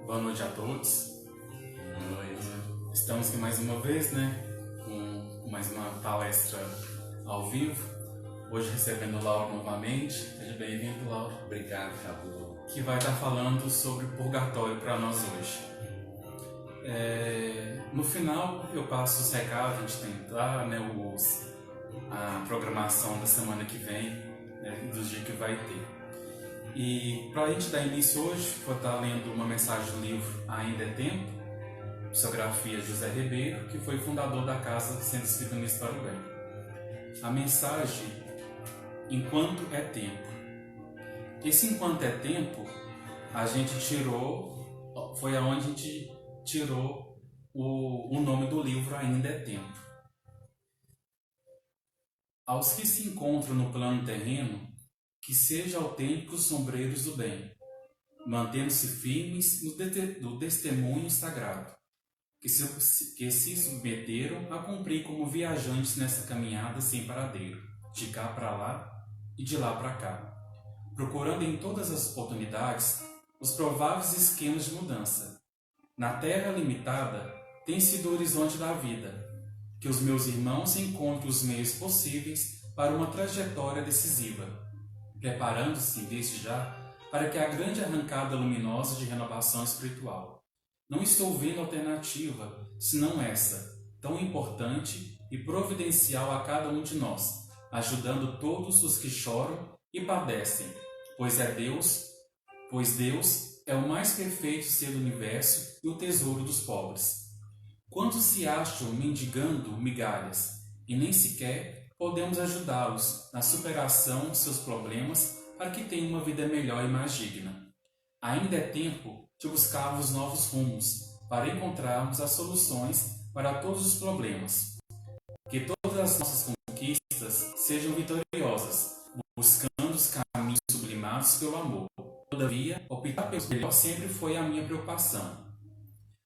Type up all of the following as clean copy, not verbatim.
Boa noite a todos. Boa noite. Estamos aqui mais uma vez, com mais uma palestra ao vivo. Hoje recebendo o Lauro novamente. Seja bem-vindo, Lauro. Obrigado, Cadu. Que vai estar falando sobre purgatório para nós hoje. No final eu passo os recados, a gente tem a programação da semana que vem, dos dias que vai ter. E para a gente dar início hoje, vou estar lendo uma mensagem do livro Ainda é Tempo, psicografia de José Ribeiro, que foi fundador da Casa Centro Espírita Unidos para o Bem. A mensagem, Enquanto é Tempo. Esse Enquanto é Tempo, a gente tirou, foi aonde a gente tirou o nome do livro Ainda é Tempo. Aos que se encontram no plano terreno, que seja autêntico os sombreiros do bem, mantendo-se firmes no testemunho sagrado, que se submeteram a cumprir como viajantes nessa caminhada sem paradeiro, de cá para lá e de lá para cá, procurando em todas as oportunidades os prováveis esquemas de mudança. Na terra limitada tem sido o horizonte da vida, que os meus irmãos encontrem os meios possíveis para uma trajetória decisiva, preparando-se desde já para que a grande arrancada luminosa de renovação espiritual. Não estou vendo alternativa senão essa, tão importante e providencial a cada um de nós, ajudando todos os que choram e padecem, pois Deus é o mais perfeito ser do universo e o tesouro dos pobres. Quantos se acham mendigando migalhas e nem sequer podemos ajudá-los na superação de seus problemas para que tenham uma vida melhor e mais digna. Ainda é tempo de buscarmos novos rumos para encontrarmos as soluções para todos os problemas. Que todas as nossas conquistas sejam vitoriosas, buscando os caminhos sublimados pelo amor. Todavia, optar pelo melhor sempre foi a minha preocupação.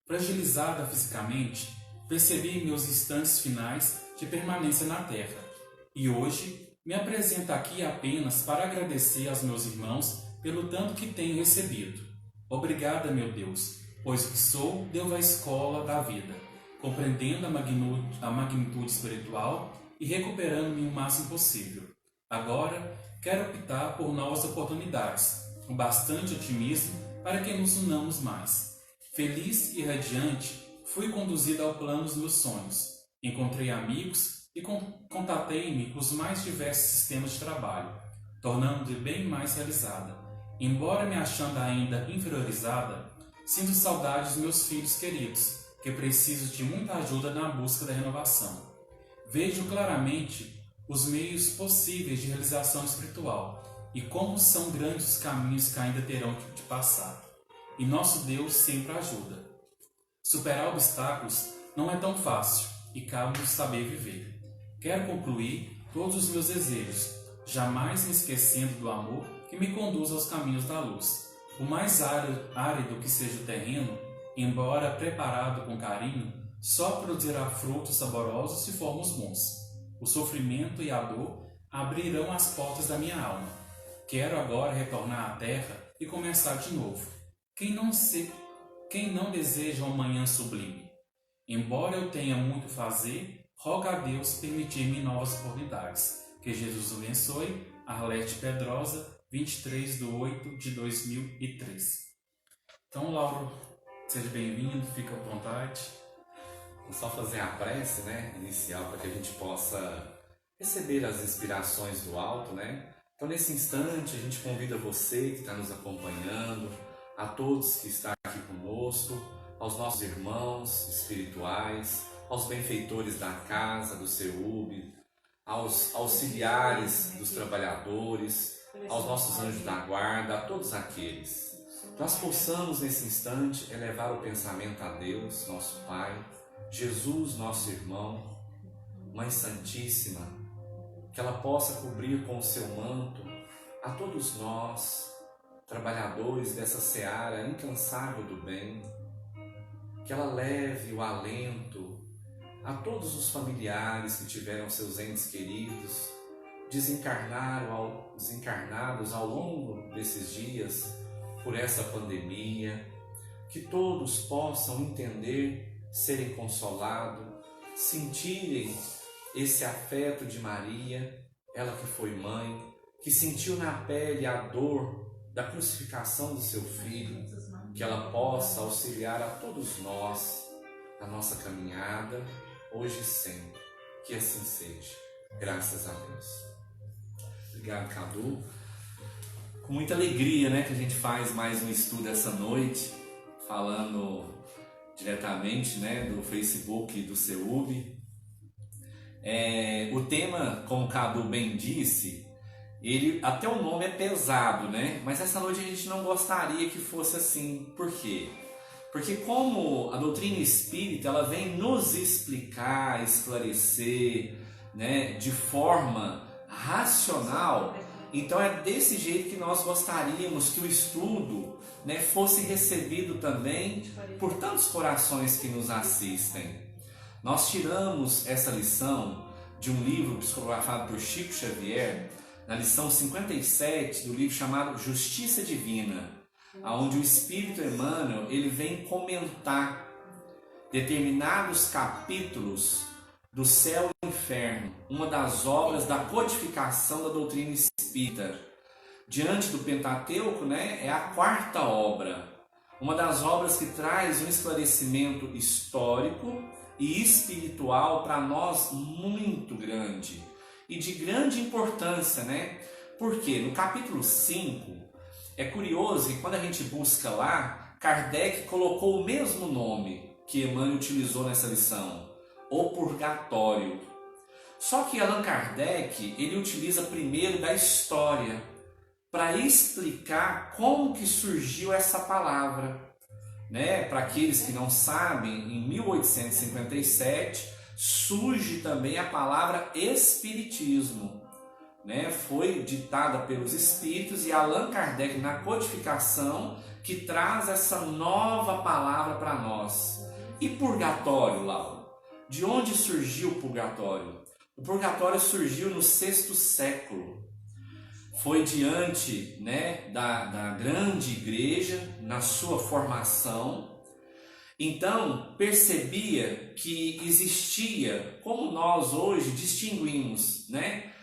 Fragilizada fisicamente, percebi meus instantes finais de permanência na Terra. E hoje me apresento aqui apenas para agradecer aos meus irmãos pelo tanto que tenho recebido. Obrigada, meu Deus, pois o que sou deu a escola da vida, compreendendo a magnitude espiritual e recuperando-me o máximo possível. Agora, quero optar por novas oportunidades, com bastante otimismo para que nos unamos mais. Feliz e radiante, fui conduzido ao plano dos meus sonhos. Encontrei amigos e contatei-me com os mais diversos sistemas de trabalho, tornando-me bem mais realizada. Embora me achando ainda inferiorizada, sinto saudade dos meus filhos queridos, que precisam de muita ajuda na busca da renovação. Vejo claramente os meios possíveis de realização espiritual e como são grandes os caminhos que ainda terão de passar. E nosso Deus sempre ajuda. Superar obstáculos não é tão fácil e cabe-nos saber viver. Quero concluir todos os meus desejos, jamais me esquecendo do amor que me conduz aos caminhos da luz. O mais árido que seja o terreno, embora preparado com carinho, só produzirá frutos saborosos se formos bons. O sofrimento e a dor abrirão as portas da minha alma. Quero agora retornar à terra e começar de novo. Quem não deseja um amanhã sublime? Embora eu tenha muito a fazer, rogo a Deus permitir-me novas oportunidades. Que Jesus o abençoe. Arlete Pedrosa, 23/8/2003. Então, Lauro, seja bem-vindo, fica à vontade. Vou só fazer a prece, inicial, para que a gente possa receber as inspirações do alto, Então, nesse instante, a gente convida você que está nos acompanhando, a todos que estão aqui conosco, aos nossos irmãos espirituais, aos benfeitores da casa, do CEUB, aos auxiliares dos trabalhadores, aos nossos anjos da guarda, a todos aqueles. Nós possamos nesse instante elevar o pensamento a Deus, nosso Pai, Jesus, nosso irmão, Mãe Santíssima, que ela possa cobrir com o seu manto a todos nós, trabalhadores dessa seara incansável do bem, que ela leve o alento a todos os familiares que tiveram seus entes queridos desencarnados ao longo desses dias por essa pandemia, que todos possam entender, serem consolados, sentirem esse afeto de Maria, ela que foi mãe, que sentiu na pele a dor da crucificação do seu filho, que ela possa auxiliar a todos nós na nossa caminhada, hoje e sempre. Que assim seja. Graças a Deus. Obrigado, Cadu. Com muita alegria, né, que a gente faz mais um estudo essa noite, falando diretamente, né, do Facebook e do CEUB. O tema, como o Cadu bem disse, até o nome é pesado, né? Mas essa noite a gente não gostaria que fosse assim. Por quê? Porque como a doutrina espírita, ela vem nos explicar, esclarecer, né, de forma racional, então é desse jeito que nós gostaríamos que o estudo, né, fosse recebido também por tantos corações que nos assistem. Nós tiramos essa lição de um livro psicografado por Chico Xavier, na lição 57 do livro chamado Justiça Divina, onde o Espírito Emmanuel ele vem comentar determinados capítulos do Céu e do Inferno, uma das obras da codificação da doutrina espírita. Diante do Pentateuco, né, é a quarta obra, uma das obras que traz um esclarecimento histórico e espiritual para nós muito grande e de grande importância, né? Porque no capítulo 5, é curioso que quando a gente busca lá, Kardec colocou o mesmo nome que Emmanuel utilizou nessa lição, o purgatório. Só que Allan Kardec, ele utiliza primeiro da história para explicar como que surgiu essa palavra, né? Para aqueles que não sabem, em 1857 surge também a palavra espiritismo, né? Foi ditada pelos espíritos e Allan Kardec na codificação que traz essa nova palavra para nós. E purgatório, Laura? De onde surgiu o purgatório? O purgatório surgiu no 6º século. Foi diante, né, da grande igreja, na sua formação. Então, percebia que existia, como nós hoje distinguimos, né?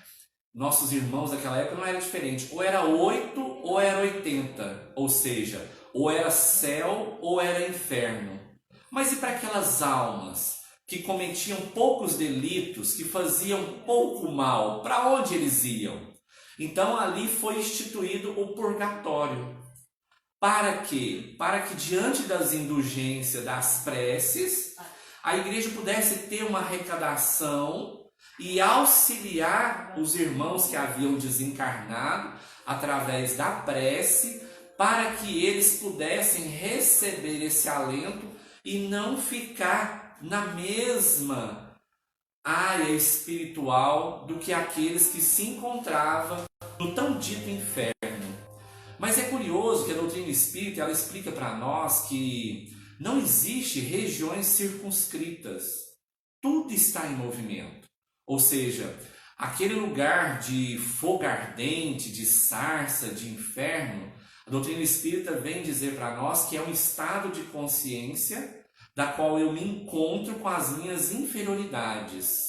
Nossos irmãos daquela época não era diferente. Ou era 8 ou era 80. Ou seja, ou era céu ou era inferno. Mas e para aquelas almas que cometiam poucos delitos, que faziam pouco mal, para onde eles iam? Então ali foi instituído o purgatório. Para quê? Para que diante das indulgências, das preces, a igreja pudesse ter uma arrecadação e auxiliar os irmãos que haviam desencarnado através da prece, para que eles pudessem receber esse alento e não ficar na mesma área espiritual do que aqueles que se encontravam no tão dito inferno. Mas é curioso que a doutrina espírita ela explica para nós que não existe regiões circunscritas. Tudo está em movimento. Ou seja, aquele lugar de fogo ardente, de sarça, de inferno, a doutrina espírita vem dizer para nós que é um estado de consciência da qual eu me encontro com as minhas inferioridades.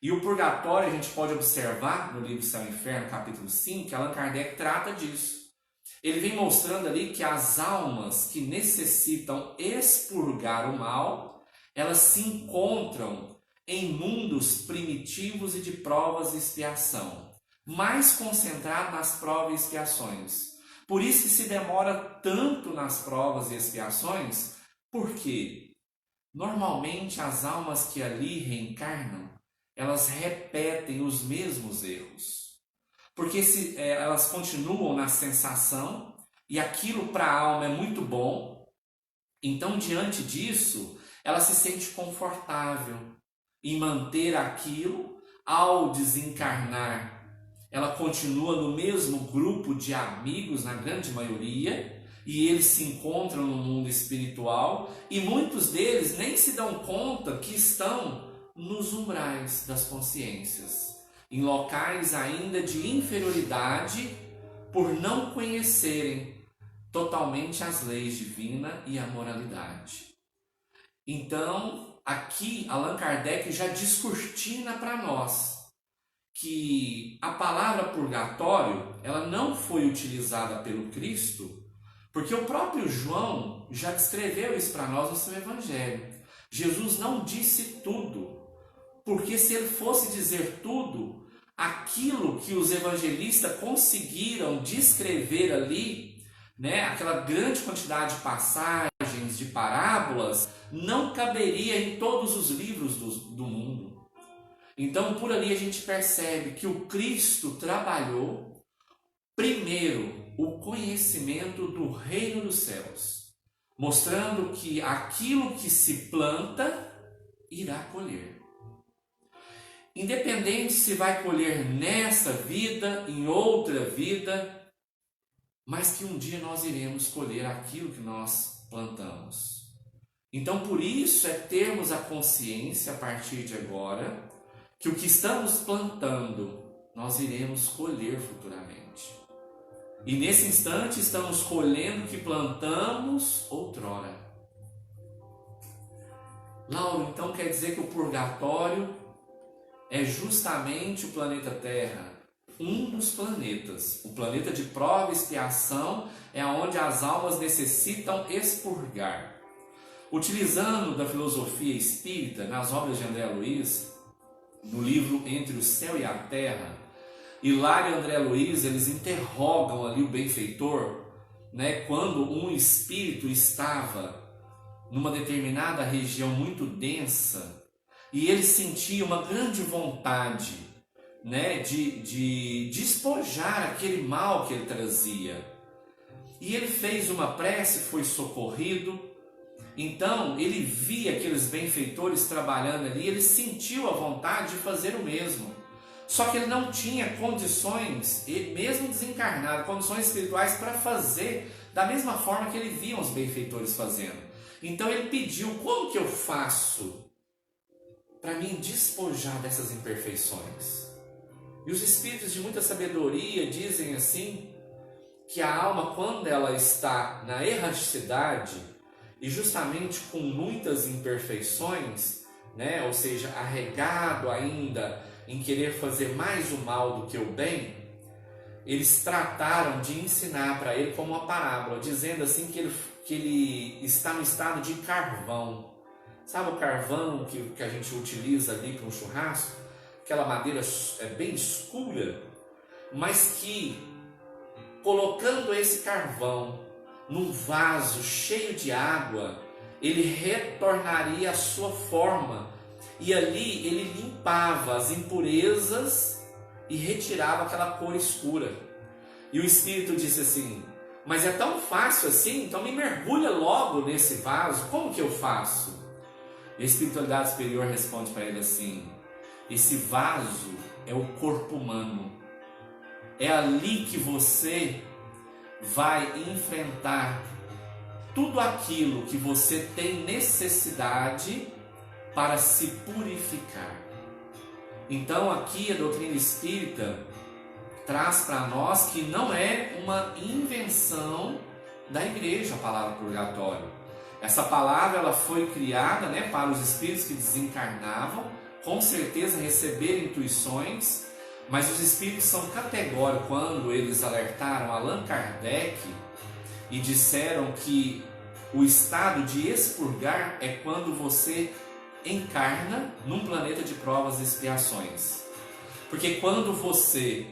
E o purgatório a gente pode observar no livro Céu e Inferno, capítulo 5, que Allan Kardec trata disso. Ele vem mostrando ali que as almas que necessitam expurgar o mal, elas se encontram em mundos primitivos e de provas e expiação, mais concentrado nas provas e expiações. Por isso que se demora tanto nas provas e expiações, porque normalmente as almas que ali reencarnam, elas repetem os mesmos erros. Porque elas continuam na sensação e aquilo para a alma é muito bom, então diante disso ela se sente confortável em manter aquilo. Ao desencarnar, ela continua no mesmo grupo de amigos, na grande maioria, e eles se encontram no mundo espiritual, e muitos deles nem se dão conta que estão nos umbrais das consciências, em locais ainda de inferioridade, por não conhecerem totalmente as leis divinas e a moralidade. Então, aqui Allan Kardec já descortina para nós que a palavra purgatório, ela não foi utilizada pelo Cristo, porque o próprio João já descreveu isso para nós no seu evangelho. Jesus não disse tudo, porque se ele fosse dizer tudo, aquilo que os evangelistas conseguiram descrever ali, né, aquela grande quantidade de passagens, de parábolas, não caberia em todos os livros do mundo. Então, por ali a gente percebe que o Cristo trabalhou, primeiro, o conhecimento do reino dos céus, mostrando que aquilo que se planta, irá colher. Independente se vai colher nessa vida, em outra vida, mas que um dia nós iremos colher aquilo que nós plantamos. Então, por isso é termos a consciência a partir de agora, que o que estamos plantando, nós iremos colher futuramente. E nesse instante estamos colhendo o que plantamos outrora. Lauro, então quer dizer que o purgatório é justamente o planeta Terra, um dos planetas. O planeta de prova e expiação é onde as almas necessitam expurgar. Utilizando da filosofia espírita, nas obras de André Luiz, no livro Entre o Céu e a Terra, Hilário e André Luiz, eles interrogam ali o benfeitor, né, quando um espírito estava numa determinada região muito densa e ele sentia uma grande vontade, né, de despojar aquele mal que ele trazia. E ele fez uma prece, foi socorrido. Então ele via aqueles benfeitores trabalhando ali, ele sentiu a vontade de fazer o mesmo. Só que ele não tinha condições, mesmo desencarnado, condições espirituais para fazer da mesma forma que ele via os benfeitores fazendo. Então ele pediu: como que eu faço para me despojar dessas imperfeições? E os espíritos de muita sabedoria dizem assim, que a alma, quando ela está na erraticidade e justamente com muitas imperfeições, né, ou seja, arregado ainda em querer fazer mais o mal do que o bem, eles trataram de ensinar para ele como uma parábola, dizendo assim que ele está no estado de carvão. Sabe o carvão que a gente utiliza ali para um churrasco? Aquela madeira bem escura, mas que, colocando esse carvão num vaso cheio de água, ele retornaria à sua forma. E ali ele limpava as impurezas e retirava aquela cor escura. E o Espírito disse assim: mas é tão fácil assim? Então me mergulha logo nesse vaso. Como que eu faço? E a espiritualidade superior responde para ele assim: esse vaso é o corpo humano. É ali que você vai enfrentar tudo aquilo que você tem necessidade para se purificar. Então aqui a doutrina espírita traz para nós que não é uma invenção da igreja a palavra purgatório. Essa palavra ela foi criada, né, para os espíritos que desencarnavam, com certeza receber intuições, mas os espíritos são categóricos quando eles alertaram Allan Kardec e disseram que o estado de expurgar é quando você encarna num planeta de provas e expiações. Porque quando você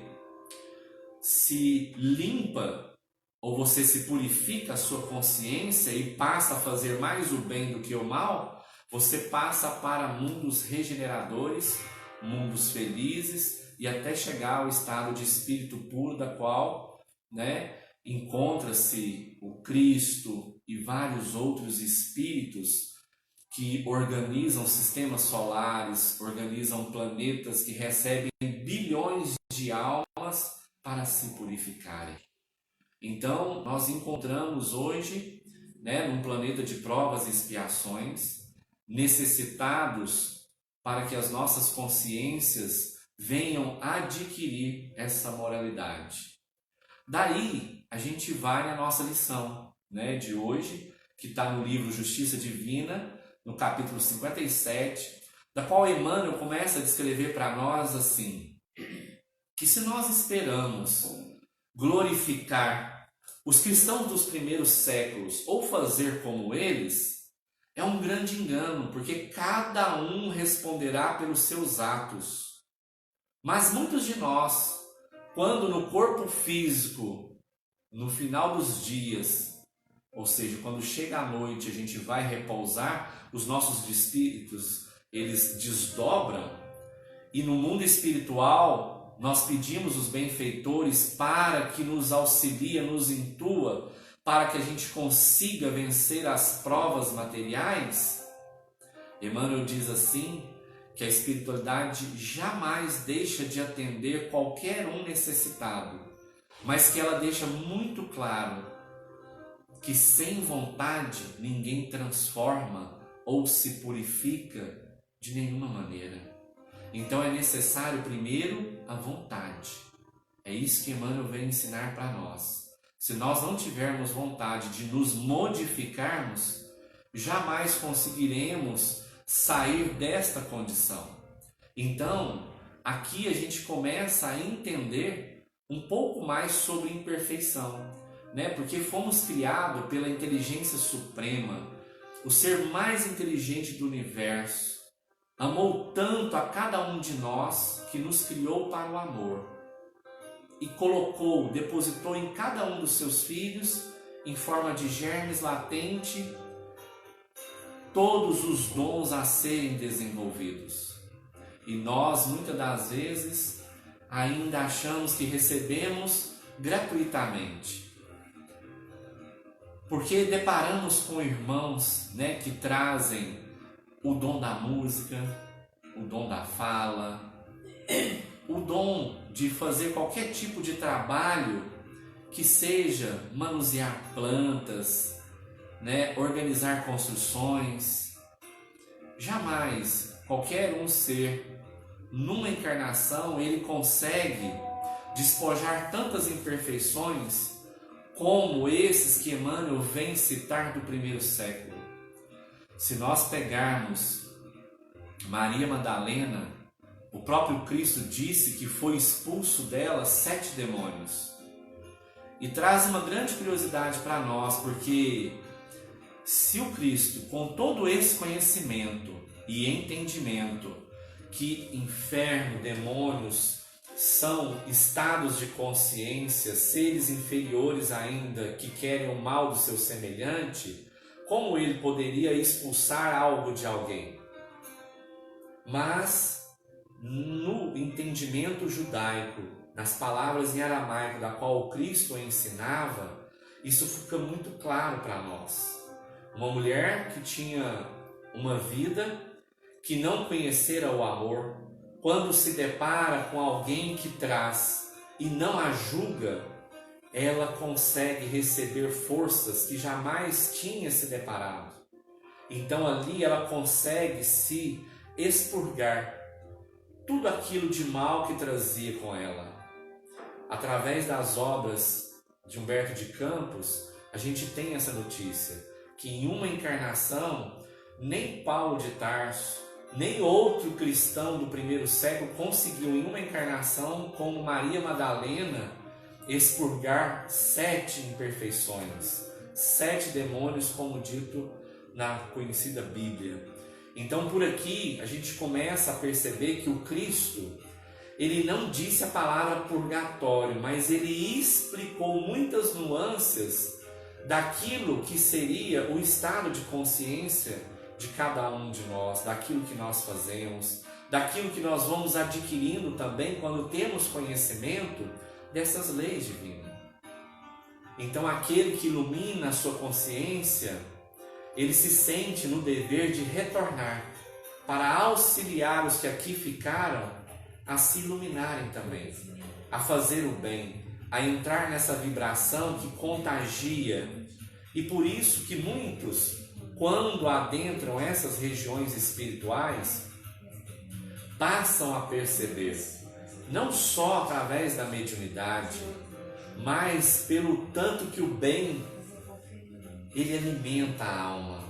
se limpa ou você se purifica a sua consciência e passa a fazer mais o bem do que o mal, você passa para mundos regeneradores, mundos felizes e até chegar ao estado de espírito puro, da qual, né, encontra-se o Cristo e vários outros espíritos que organizam sistemas solares, organizam planetas que recebem bilhões de almas para se purificarem. Então, nós encontramos hoje, né, num planeta de provas e expiações, necessitados para que as nossas consciências venham adquirir essa moralidade. Daí, a gente vai na nossa lição, né, de hoje, que está no livro Justiça Divina, no capítulo 57, da qual Emmanuel começa a descrever para nós assim, que se nós esperamos glorificar os cristãos dos primeiros séculos ou fazer como eles, é um grande engano, porque cada um responderá pelos seus atos. Mas muitos de nós, quando no corpo físico, no final dos dias, ou seja, quando chega a noite a gente vai repousar, os nossos espíritos, eles desdobram, e no mundo espiritual nós pedimos os benfeitores para que nos auxilie, nos intua, para que a gente consiga vencer as provas materiais. Emmanuel diz assim, que a espiritualidade jamais deixa de atender qualquer um necessitado, mas que ela deixa muito claro que sem vontade ninguém transforma ou se purifica de nenhuma maneira. Então é necessário primeiro a vontade. É isso que Emmanuel vem ensinar para nós. Se nós não tivermos vontade de nos modificarmos, jamais conseguiremos sair desta condição. Então, aqui a gente começa a entender um pouco mais sobre imperfeição, né? Porque fomos criados pela inteligência suprema, o ser mais inteligente do universo. Amou tanto a cada um de nós que nos criou para o amor e colocou, depositou em cada um dos seus filhos, em forma de germes latente, todos os dons a serem desenvolvidos. E nós, muitas das vezes, ainda achamos que recebemos gratuitamente. Porque deparamos com irmãos, né, que trazem o dom da música, o dom da fala, o dom de fazer qualquer tipo de trabalho que seja manusear plantas, né, organizar construções. Jamais qualquer um ser, numa encarnação, ele consegue despojar tantas imperfeições como esses que Emmanuel vem citar do primeiro século. Se nós pegarmos Maria Madalena, o próprio Cristo disse que foi expulso dela 7 demônios. E traz uma grande curiosidade para nós, porque se o Cristo, com todo esse conhecimento e entendimento que inferno, demônios são estados de consciência, seres inferiores ainda que querem o mal do seu semelhante, como ele poderia expulsar algo de alguém? Mas no entendimento judaico, nas palavras em aramaico da qual o Cristo ensinava, isso fica muito claro para nós. Uma mulher que tinha uma vida, que não conhecera o amor, quando se depara com alguém que traz e não a julga, ela consegue receber forças que jamais tinha se deparado. Então ali ela consegue se expurgar tudo aquilo de mal que trazia com ela. Através das obras de Humberto de Campos, a gente tem essa notícia, que em uma encarnação, nem Paulo de Tarso, nem outro cristão do primeiro século conseguiu em uma encarnação, como Maria Madalena, expurgar 7 imperfeições, 7 demônios, como dito na conhecida Bíblia. Então por aqui a gente começa a perceber que o Cristo, ele não disse a palavra purgatório, mas ele explicou muitas nuances daquilo que seria o estado de consciência de cada um de nós, daquilo que nós fazemos, daquilo que nós vamos adquirindo também quando temos conhecimento dessas leis divinas. Então aquele que ilumina a sua consciência, ele se sente no dever de retornar para auxiliar os que aqui ficaram a se iluminarem também, a fazer o bem, a entrar nessa vibração que contagia. E por isso que muitos, quando adentram essas regiões espirituais, passam a perceber, não só através da mediunidade, mas pelo tanto que o bem, ele alimenta a alma,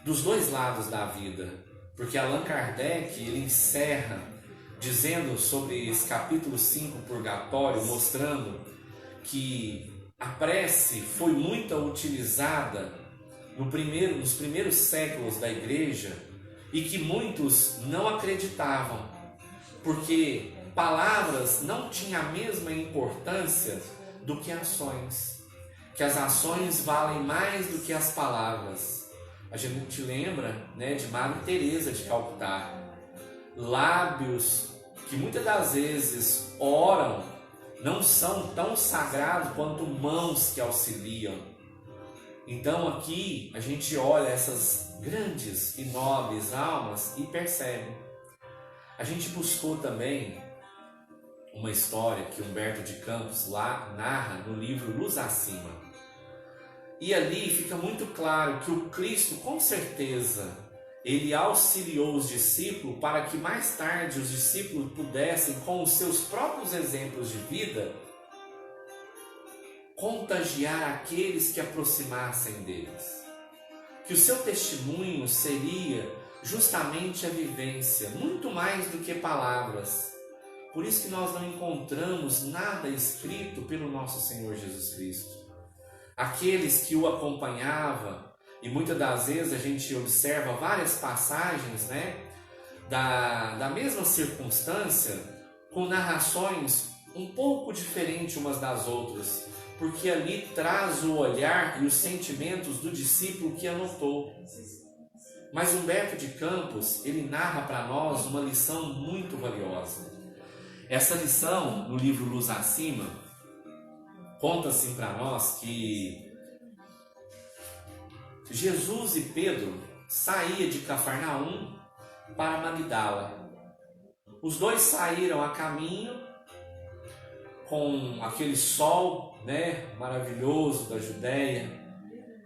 dos dois lados da vida. Porque Allan Kardec, ele encerra dizendo sobre esse capítulo 5, Purgatório, mostrando que a prece foi muito utilizada nos primeiros séculos da igreja e que muitos não acreditavam, porque palavras não tinham a mesma importância do que ações, que as ações valem mais do que as palavras. A gente lembra, né, de Madre Teresa de Calcutá, lábios que muitas das vezes oram não são tão sagrados quanto mãos que auxiliam. Então aqui a gente olha essas grandes e nobres almas e percebe. A gente buscou também uma história que Humberto de Campos lá narra no livro Luz Acima. E ali fica muito claro que o Cristo, com certeza, ele auxiliou os discípulos para que mais tarde os discípulos pudessem, com os seus próprios exemplos de vida, contagiar aqueles que aproximassem deles. Que o seu testemunho seria justamente a vivência, muito mais do que palavras. Por isso que nós não encontramos nada escrito pelo nosso Senhor Jesus Cristo. Aqueles que o acompanhavam, e muitas das vezes a gente observa várias passagens, né, da mesma circunstância, com narrações um pouco diferentes umas das outras, porque ali traz o olhar e os sentimentos do discípulo que anotou. Mas Humberto de Campos, ele narra para nós uma lição muito valiosa. Essa lição, no livro Luz Acima, conta assim para nós que Jesus e Pedro saíam de Cafarnaum para Magdala. Os dois saíram a caminho com aquele sol, né, maravilhoso da Judéia.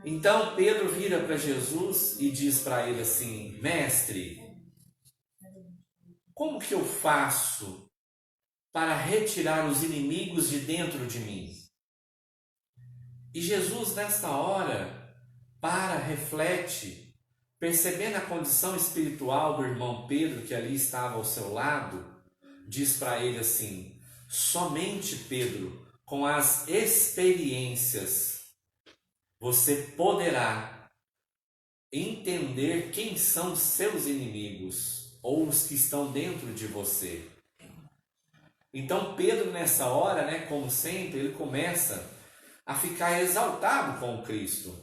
Então Pedro vira para Jesus e diz para ele assim: Mestre, como que eu faço para retirar os inimigos de dentro de mim? E Jesus, nessa hora, reflete, percebendo a condição espiritual do irmão Pedro, que ali estava ao seu lado, diz para ele assim: somente, Pedro, com as experiências, você poderá entender quem são seus inimigos, ou os que estão dentro de você. Então Pedro, nessa hora, né, como sempre, ele começa a ficar exaltado com o Cristo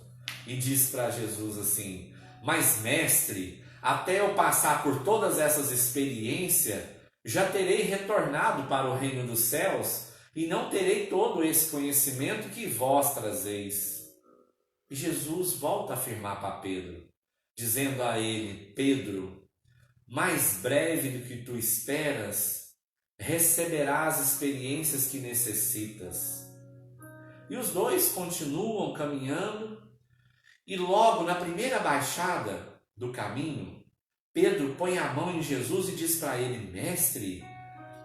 e diz para Jesus assim: mas mestre, até eu passar por todas essas experiências, já terei retornado para o reino dos céus e não terei todo esse conhecimento que vós trazeis. E Jesus volta a afirmar para Pedro, dizendo a ele: Pedro, mais breve do que tu esperas, receberás as experiências que necessitas. E os dois continuam caminhando, e logo na primeira baixada do caminho, Pedro põe a mão em Jesus e diz para ele: Mestre,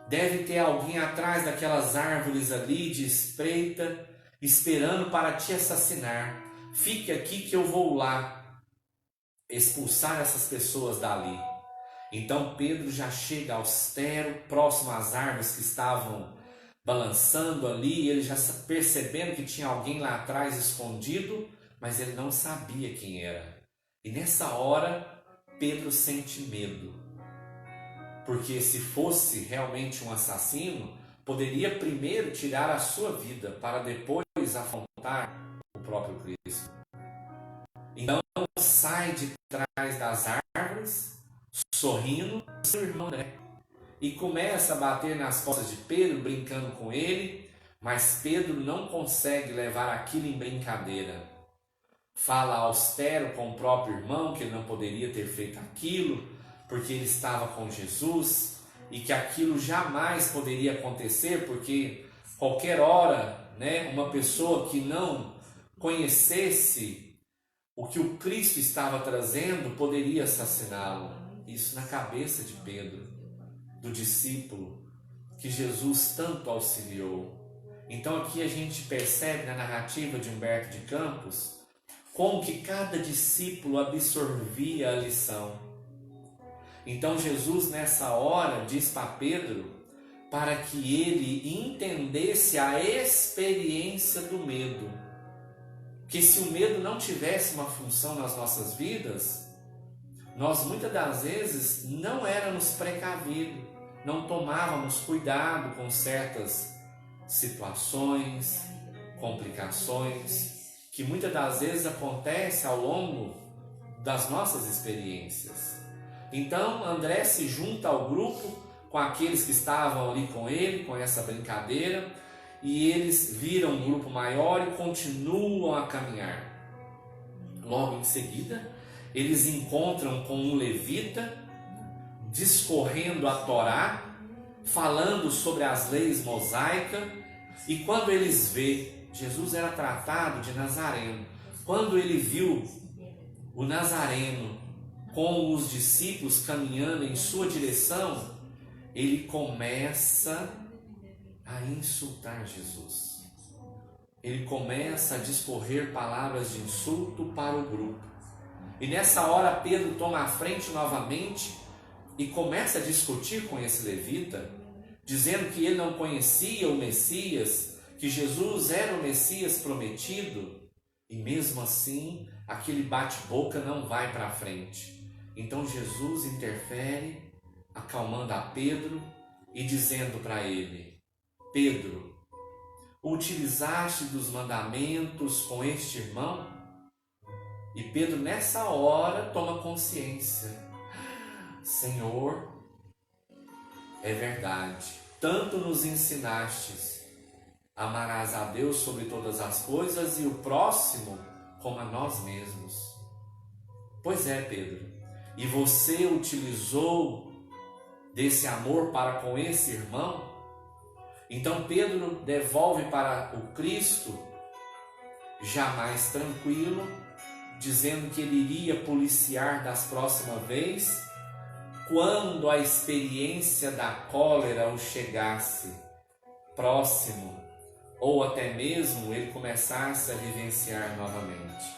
deve ter alguém atrás daquelas árvores ali de espreita, esperando para te assassinar. Fique aqui que eu vou lá expulsar essas pessoas dali. Então Pedro já chega austero, próximo às árvores que estavam balançando ali, ele já percebendo que tinha alguém lá atrás escondido, mas ele não sabia quem era. E nessa hora, Pedro sente medo, porque se fosse realmente um assassino, poderia primeiro tirar a sua vida, para depois afrontar o próprio Cristo. Então sai de trás das árvores, sorrindo, seu irmão André, e começa a bater nas costas de Pedro, brincando com ele, mas Pedro não consegue levar aquilo em brincadeira. Fala austero com o próprio irmão que ele não poderia ter feito aquilo, porque ele estava com Jesus, e que aquilo jamais poderia acontecer, porque qualquer hora, né, uma pessoa que não conhecesse o que o Cristo estava trazendo poderia assassiná-lo. Isso na cabeça de Pedro, do discípulo que Jesus tanto auxiliou. Então aqui a gente percebe na narrativa de Humberto de Campos como que cada discípulo absorvia a lição. Então Jesus nessa hora diz para Pedro para que ele entendesse a experiência do medo. Que se o medo não tivesse uma função nas nossas vidas, nós muitas das vezes não éramos precavidos, não tomávamos cuidado com certas situações, complicações, que muitas das vezes acontecem ao longo das nossas experiências. Então André se junta ao grupo com aqueles que estavam ali com ele, com essa brincadeira, e eles viram um grupo maior e continuam a caminhar. Logo em seguida, eles encontram com um levita, discorrendo a Torá, falando sobre as leis mosaicas, e quando eles vê, Jesus era tratado de Nazareno, quando ele viu o Nazareno com os discípulos caminhando em sua direção, ele começa a insultar Jesus. Ele começa a discorrer palavras de insulto para o grupo. E nessa hora Pedro toma a frente novamente e começa a discutir com esse levita, dizendo que ele não conhecia o Messias, que Jesus era o Messias prometido, e mesmo assim aquele bate-boca não vai para frente. Então Jesus interfere, acalmando a Pedro e dizendo para ele: Pedro, utilizaste dos mandamentos com este irmão? E Pedro nessa hora toma consciência: Senhor, é verdade, tanto nos ensinastes, amarás a Deus sobre todas as coisas e o próximo como a nós mesmos. Pois é, Pedro, e você utilizou desse amor para com esse irmão? Então Pedro devolve para o Cristo, já mais tranquilo, dizendo que ele iria policiar das próximas vezes, quando a experiência da cólera o chegasse próximo, ou até mesmo ele começasse a vivenciar novamente.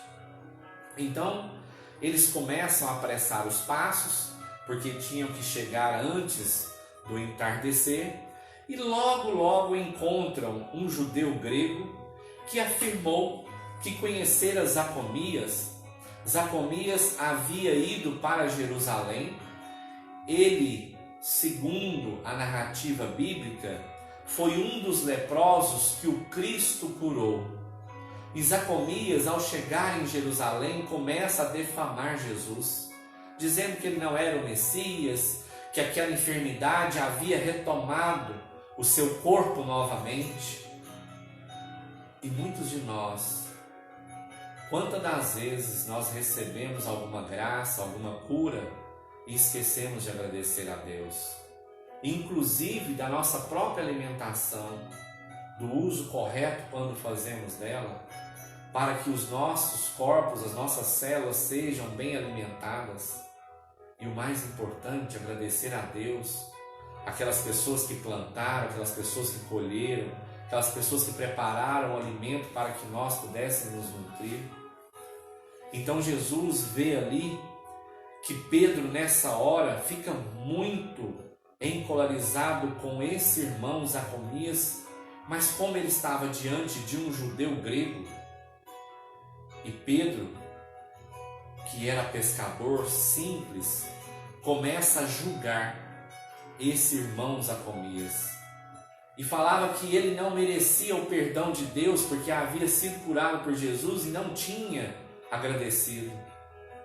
Então, eles começam a apressar os passos, porque tinham que chegar antes do entardecer, e logo encontram um judeu grego que afirmou que conhecera Zaconias. Zaconias havia ido para Jerusalém. Ele, segundo a narrativa bíblica, foi um dos leprosos que o Cristo curou. E Zaconias, ao chegar em Jerusalém, começa a defamar Jesus, dizendo que ele não era o Messias, que aquela enfermidade havia retomado o seu corpo novamente. E muitos de nós, quantas das vezes nós recebemos alguma graça, alguma cura e esquecemos de agradecer a Deus, inclusive da nossa própria alimentação, do uso correto quando fazemos dela, para que os nossos corpos, as nossas células sejam bem alimentadas. E o mais importante, agradecer a Deus, aquelas pessoas que plantaram, aquelas pessoas que colheram, aquelas pessoas que prepararam o alimento para que nós pudéssemos nos nutrir. Então Jesus vê ali que Pedro nessa hora fica muito encolarizado com esse irmão Zaconias, mas como ele estava diante de um judeu grego, e Pedro, que era pescador simples, começa a julgar esse irmão Zaconias e falava que ele não merecia o perdão de Deus porque havia sido curado por Jesus e não tinha agradecido.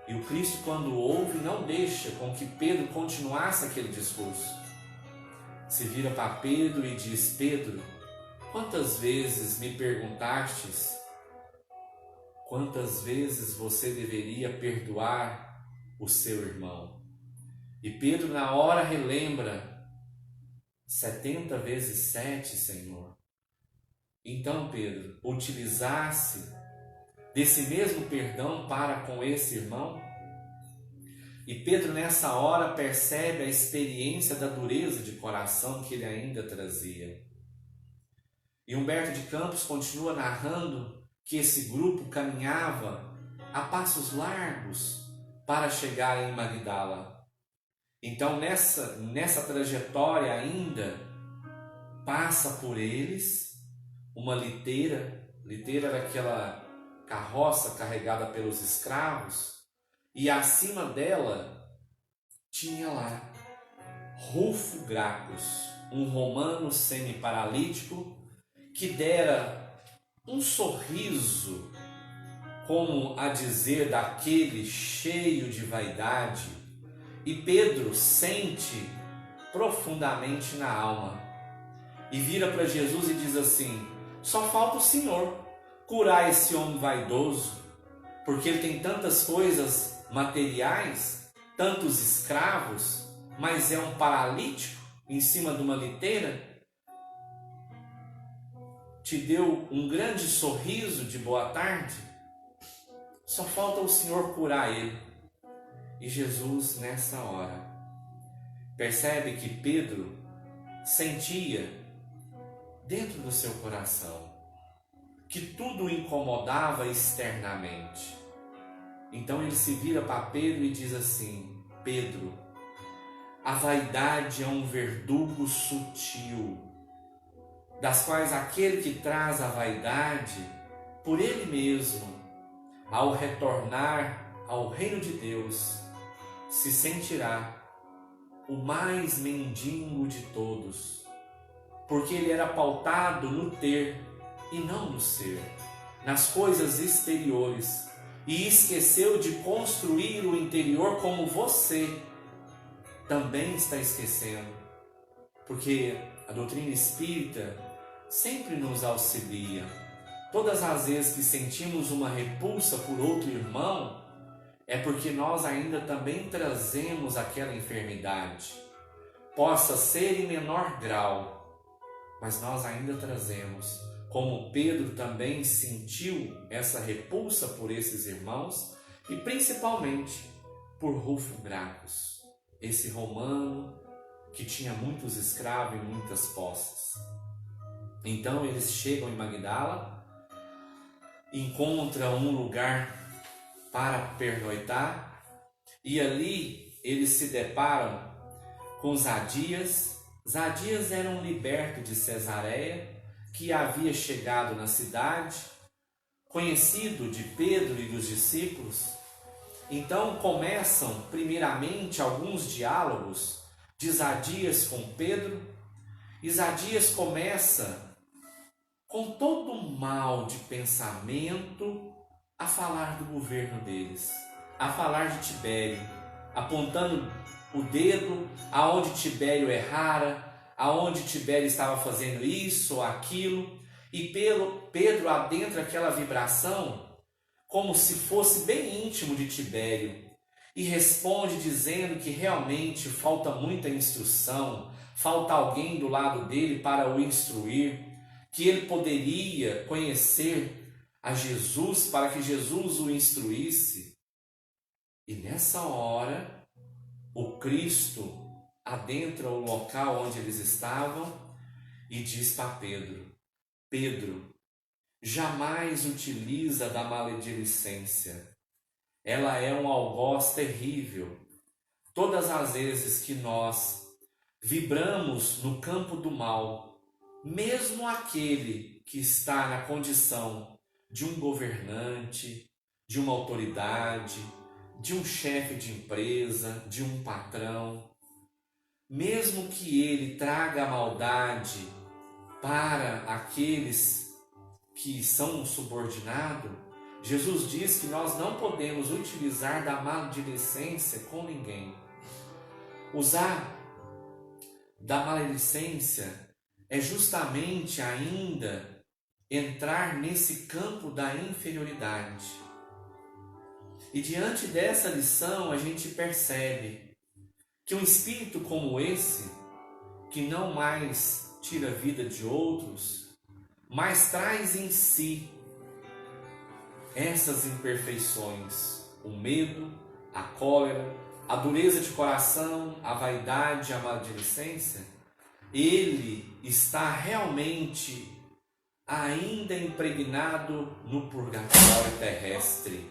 E o Cristo, quando ouve, não deixa com que Pedro continuasse aquele discurso. Se vira para Pedro e diz: Pedro, quantas vezes me perguntastes quantas vezes você deveria perdoar o seu irmão? E Pedro na hora relembra: 70 vezes 7, Senhor. Então Pedro utilizasse desse mesmo perdão para com esse irmão. E Pedro nessa hora percebe a experiência da dureza de coração que ele ainda trazia. E Humberto de Campos continua narrando que esse grupo caminhava a passos largos para chegar em Magdala. Então, nessa trajetória ainda, passa por eles uma liteira. Liteira era aquela carroça carregada pelos escravos, e acima dela tinha lá Rufo Gracchus, um romano semi-paralítico que dera um sorriso, como a dizer, daquele cheio de vaidade, e Pedro sente profundamente na alma e vira para Jesus e diz assim: só falta o Senhor curar esse homem vaidoso, porque ele tem tantas coisas materiais, tantos escravos, mas é um paralítico em cima de uma liteira. Te deu um grande sorriso de boa tarde, só falta o Senhor curar ele. E Jesus, nessa hora, percebe que Pedro sentia dentro do seu coração que tudo o incomodava externamente. Então ele se vira para Pedro e diz assim: Pedro, a vaidade é um verdugo sutil, das quais aquele que traz a vaidade, por ele mesmo, ao retornar ao reino de Deus, se sentirá o mais mendigo de todos, porque ele era pautado no ter e não no ser, nas coisas exteriores, e esqueceu de construir o interior, como você também está esquecendo, porque a doutrina espírita sempre nos auxilia. Todas as vezes que sentimos uma repulsa por outro irmão, é porque nós ainda também trazemos aquela enfermidade. Possa ser em menor grau, mas nós ainda trazemos. Como Pedro também sentiu essa repulsa por esses irmãos, e principalmente por Rufo Gracchus, esse romano que tinha muitos escravos e muitas posses. Então eles chegam em Magdala, encontram um lugar para pernoitar, e ali eles se deparam com Zadias. Zadias era um liberto de Cesareia, que havia chegado na cidade, conhecido de Pedro e dos discípulos. Então começam primeiramente alguns diálogos de Zadias com Pedro, e Zadias começa com todo o mal de pensamento a falar do governo deles, a falar de Tibério, apontando o dedo aonde Tibério errara, aonde Tibério estava fazendo isso ou aquilo, e Pedro adentra aquela vibração como se fosse bem íntimo de Tibério, e responde dizendo que realmente falta muita instrução, falta alguém do lado dele para o instruir, que ele poderia conhecer a Jesus para que Jesus o instruísse. E nessa hora, o Cristo adentra o local onde eles estavam e diz para Pedro: Pedro, jamais utiliza da maledicência. Ela é um algoz terrível. Todas as vezes que nós vibramos no campo do mal, mesmo aquele que está na condição de um governante, de uma autoridade, de um chefe de empresa, de um patrão, mesmo que ele traga a maldade para aqueles que são um subordinado, Jesus diz que nós não podemos utilizar da maledicência com ninguém. Usar da maledicência é justamente ainda entrar nesse campo da inferioridade. E diante dessa lição a gente percebe que um espírito como esse, que não mais tira a vida de outros, mas traz em si essas imperfeições, o medo, a cólera, a dureza de coração, a vaidade, a maledicência, ele está realmente ainda impregnado no purgatório terrestre.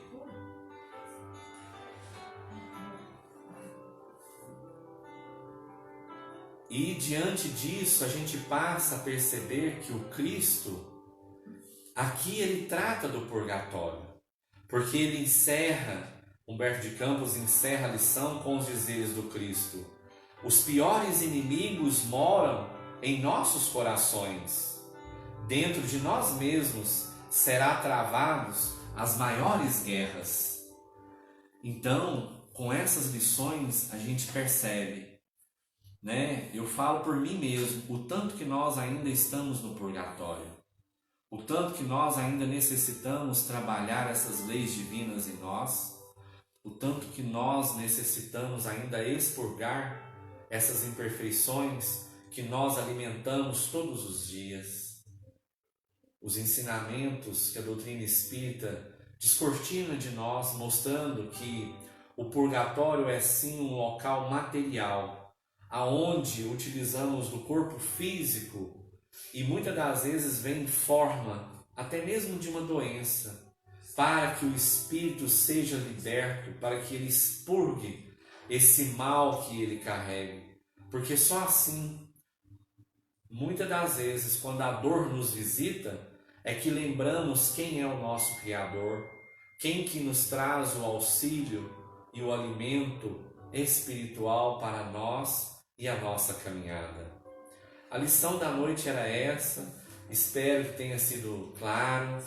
E diante disso a gente passa a perceber que o Cristo, aqui ele trata do purgatório, porque ele encerra, Humberto de Campos encerra a lição com os dizeres do Cristo: os piores inimigos moram em nossos corações. Dentro de nós mesmos será travados as maiores guerras. Então, com essas lições a gente percebe, né? Eu falo por mim mesmo, o tanto que nós ainda estamos no purgatório, o tanto que nós ainda necessitamos trabalhar essas leis divinas em nós, o tanto que nós necessitamos ainda expurgar essas imperfeições que nós alimentamos todos os dias. Os ensinamentos que a doutrina espírita descortina de nós, mostrando que o purgatório é sim um local material, aonde utilizamos do corpo físico e muitas das vezes vem em forma até mesmo de uma doença, para que o espírito seja liberto, para que ele expurgue esse mal que ele carrega. Porque só assim, muitas das vezes, quando a dor nos visita, é que lembramos quem é o nosso Criador, quem que nos traz o auxílio e o alimento espiritual para nós e a nossa caminhada. A lição da noite era essa, espero que tenha sido claro,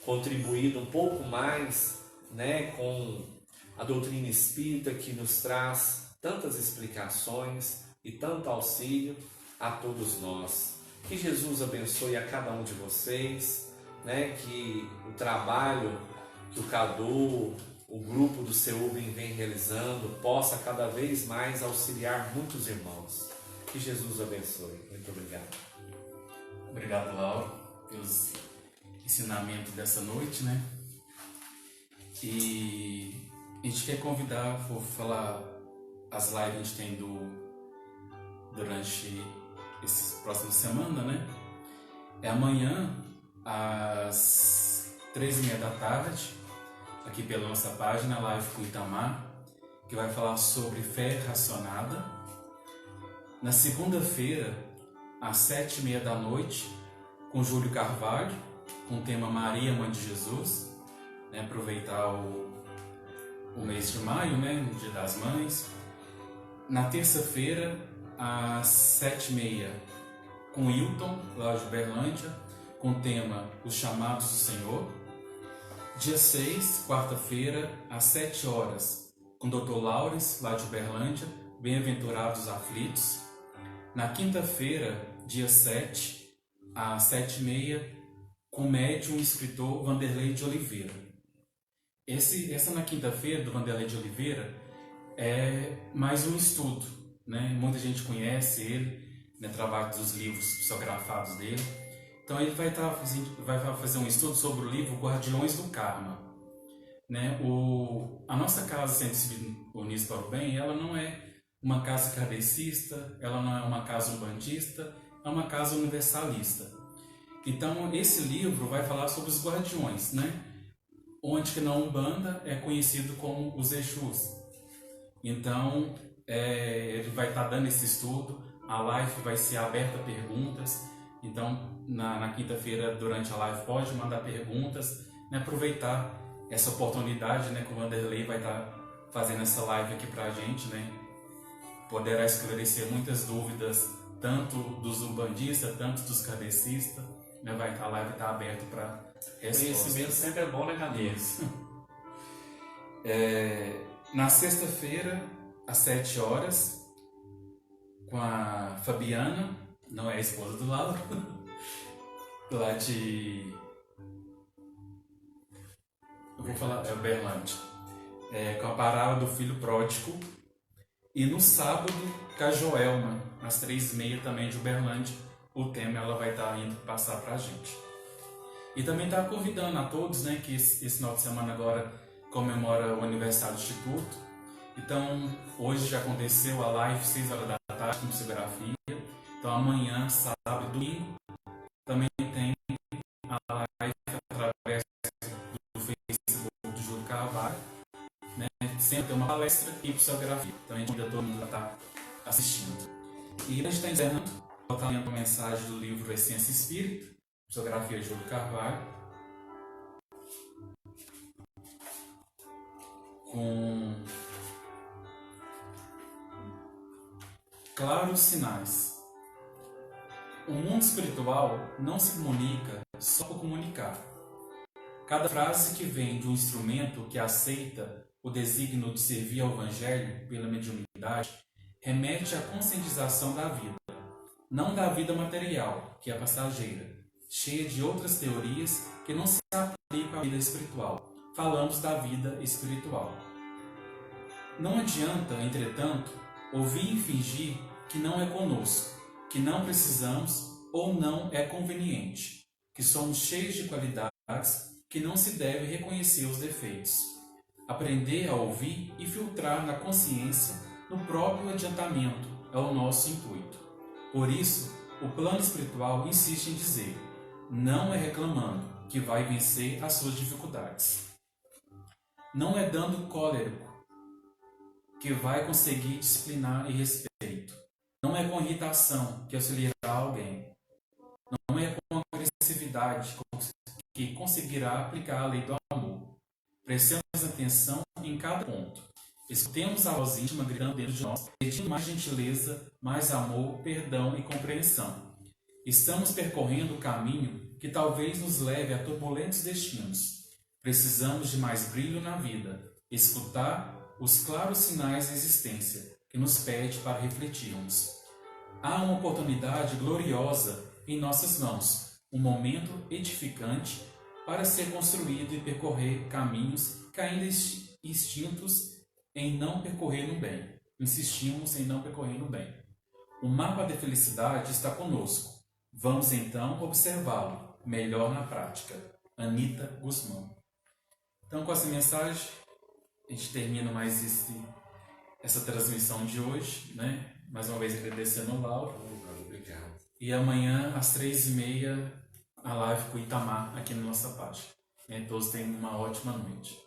contribuído um pouco mais, né, com a doutrina espírita que nos traz tantas explicações e tanto auxílio a todos nós. Que Jesus abençoe a cada um de vocês, né, que o trabalho que o Cadu, o grupo do CEUBREM vem realizando, possa cada vez mais auxiliar muitos irmãos. Que Jesus abençoe. Muito obrigado. Obrigado, Lauro, pelos ensinamentos dessa noite, né? E a gente quer convidar, vou falar as lives que a gente tem durante essa próxima semana, né? É amanhã, às 3h30 da tarde, aqui pela nossa página, Live com Itamar, que vai falar sobre fé racionada. Na segunda-feira, às 7h30 da noite, com Júlio Carvalho, com o tema Maria, Mãe de Jesus, né? Aproveitar o mês de maio, né? O Dia das Mães. Na terça-feira, às 7h30, com Hilton, lá de Uberlândia, com o tema Os Chamados do Senhor. Dia 6, quarta-feira, às 7h, com o Dr. Laures, lá de Uberlândia, Bem-aventurados Aflitos. Na quinta-feira, dia 7, às 7h30, com o médium e escritor Vanderlei de Oliveira. Essa na quinta-feira, do Vanderlei de Oliveira, é mais um estudo, né? Muita gente conhece ele, né? Trabalho dos livros psicografados dele. Então ele vai fazer um estudo sobre o livro Guardiões do Karma, né? A nossa casa Centro Espírita Unidos para o Bem, ela não é uma casa kardecista, ela não é uma casa umbandista, é uma casa universalista. Então esse livro vai falar sobre os guardiões, né? Onde que na Umbanda é conhecido como os Exus. Então ele vai estar dando esse estudo, a live vai ser aberta a perguntas. Então na quinta-feira, durante a live, pode mandar perguntas, né? Aproveitar essa oportunidade, né? Que o Vanderlei vai estar fazendo essa live aqui pra gente, né? Poderá esclarecer muitas dúvidas, tanto dos umbandistas, tanto dos kardecistas, né? A live está aberta para respostas. Conhecimento sempre é bom, né, Cadê? Isso. Na sexta-feira, às 7h, com a Fabiana, não é a esposa do Lauro, lá de... eu vou falar, é Uberlândia, com a parábola do filho pródigo. E no sábado, com a Joelma, às 3h30 também de Uberlândia, o tema ela vai estar indo passar para a gente. E também está convidando a todos, né, que esse final de semana agora comemora o aniversário do Instituto. Então, hoje já aconteceu a live 6h da tarde com psicografia. Então, amanhã, sábado e domingo, também tem sempre tem uma palestra e psicografia. Então a gente convida todo mundo a estar assistindo. E a gente está encerrando, eu estou lendo a mensagem do livro Essência Espírita, psicografia de Júlio Carvalho, com claros sinais. O mundo espiritual não se comunica só por comunicar. Cada frase que vem de um instrumento que aceita o desígnio de servir ao Evangelho pela mediunidade remete à conscientização da vida, não da vida material, que é passageira, cheia de outras teorias que não se aplicam à vida espiritual. Falamos da vida espiritual. Não adianta, entretanto, ouvir e fingir que não é conosco, que não precisamos ou não é conveniente, que somos cheios de qualidades que não se deve reconhecer os defeitos. Aprender a ouvir e filtrar na consciência, no próprio adiantamento, é o nosso intuito. Por isso, o plano espiritual insiste em dizer: não é reclamando que vai vencer as suas dificuldades. Não é dando cólerico que vai conseguir disciplinar e respeito. Não é com irritação que auxiliará alguém. Não é com agressividade que conseguirá aplicar a lei do amor. Prestemos atenção em cada ponto. Escutemos a voz íntima gritando dentro de nós, pedindo mais gentileza, mais amor, perdão e compreensão. Estamos percorrendo o caminho que talvez nos leve a turbulentos destinos. Precisamos de mais brilho na vida, escutar os claros sinais da existência que nos pede para refletirmos. Há uma oportunidade gloriosa em nossas mãos, um momento edificante para ser construído e percorrer caminhos que ainda instintos em não percorrer no bem. Insistimos em não percorrer no bem. O mapa da felicidade está conosco. Vamos então observá-lo melhor na prática. Anita Guzmão. Então, com essa mensagem, a gente termina mais essa transmissão de hoje, né? Mais uma vez agradecendo ao Lauro. Obrigado. E amanhã, às 3h30, a live com o Itamar aqui na nossa página. Todos tenham uma ótima noite.